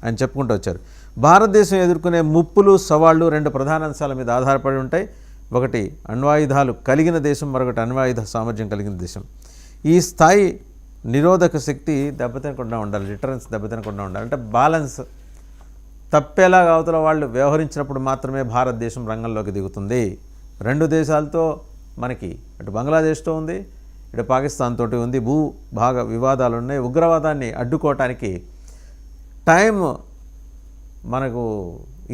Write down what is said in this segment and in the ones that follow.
ఆయన చెప్పుకుంటూ వచ్చారు. భారతదేశం ఎదుర్కొనే ముప్పులు సవాళ్లు 2 ప్రధాన అంశాల మీద ఆధారపడి ఉంటాయి. ఒకటి అణ్వాయుధాలు కలిగిన దేశం, మరొకటి అణ్వాయుధ సామర్థ్యం కలిగిన దేశం. ఈ స్థాయి నిరోధక శక్తి దెబ్బతినకుండా ఉండాలి, డిటరెన్స్ దెబ్బతినకుండా ఉండాలి. అంటే బ్యాలెన్స్ తప్పేలాగా అవతల వాళ్ళు వ్యవహరించినప్పుడు మాత్రమే భారతదేశం రంగంలోకి దిగుతుంది. 2 దేశాలతో మనకి అటు బంగ్లాదేశ్తో ఉంది, ఇటు పాకిస్తాన్ తోటి ఉంది, భూభాగ వివాదాలు ఉన్నాయి. ఉగ్రవాదాన్ని అడ్డుకోవటానికి టైం మనకు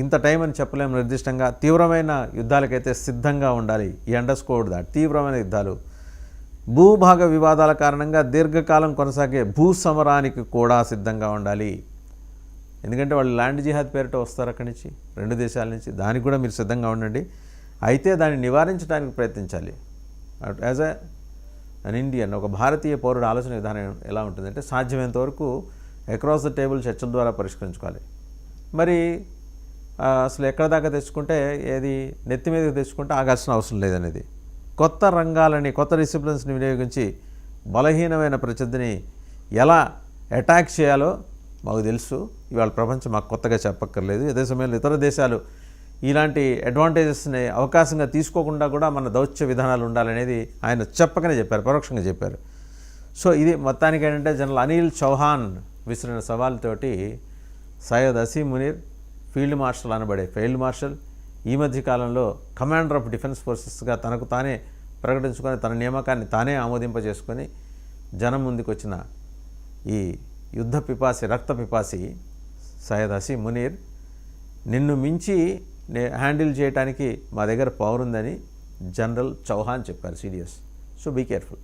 ఇంత టైం అని చెప్పలేము నిర్దిష్టంగా. తీవ్రమైన యుద్ధాలకైతే సిద్ధంగా ఉండాలి. ఈ అండర్స్కోర్డ్ దాట్ తీవ్రమైన యుద్ధాలు, భూభాగ వివాదాల కారణంగా దీర్ఘకాలం కొనసాగే భూసమరానికి కూడా సిద్ధంగా ఉండాలి. ఎందుకంటే వాళ్ళు ల్యాండ్ జిహాద్ పేరిట వస్తారు అక్కడి నుంచి, 2 దేశాల నుంచి. దానికి కూడా మీరు సిద్ధంగా ఉండండి. అయితే దాన్ని నివారించడానికి ప్రయత్నించాలి. యాజ్ అన్ ఇండియన్, ఒక భారతీయ పౌరుడు ఆలోచన విధానం ఎలా ఉంటుందంటే సాధ్యమైనంత వరకు అక్రాస్ ద టేబుల్ చర్చల ద్వారా పరిష్కరించుకోవాలి. మరి అసలు ఎక్కడ దాకా తెచ్చుకుంటే ఏది నెత్తి మీదకి తెచ్చుకుంటే ఆగాల్సిన అవసరం లేదనేది. కొత్త రంగాలని, కొత్త డిసిప్లిన్స్ని వినియోగించి బలహీనమైన ప్రత్యర్థిని ఎలా అటాక్ చేయాలో మాకు తెలుసు. ఇవాళ ప్రపంచం మాకు కొత్తగా చెప్పక్కర్లేదు. అదే సమయంలో ఇతర దేశాలు ఇలాంటి అడ్వాంటేజెస్ని అవకాశంగా తీసుకోకుండా కూడా మన దౌత్య విధానాలు ఉండాలనేది ఆయన చెప్పకనే చెప్పారు, పరోక్షంగా చెప్పారు. సో ఇది మొత్తానికి ఏంటంటే జనరల్ అనిల్ చౌహాన్ విసిరిన సవాల్తోటి సయ్యద్ అసీం మునీర్, ఫీల్డ్ మార్షల్ అనబడే ఫీల్డ్ మార్షల్, ఈ మధ్య కాలంలో కమాండర్ ఆఫ్ డిఫెన్స్ ఫోర్సెస్గా తనకు తానే ప్రకటించుకొని తన నియామకాన్ని తానే ఆమోదింపజేసుకొని జనం ముందుకు వచ్చిన ఈ యుద్ధ పిపాసి, రక్త పిపాసి సయ్యద్ అసీం మునీర్, నిన్ను మించి హ్యాండిల్ చేయడానికి మా దగ్గర పవర్ ఉందని జనరల్ చౌహాన్ చెప్పారు, సీరియస్. So be careful.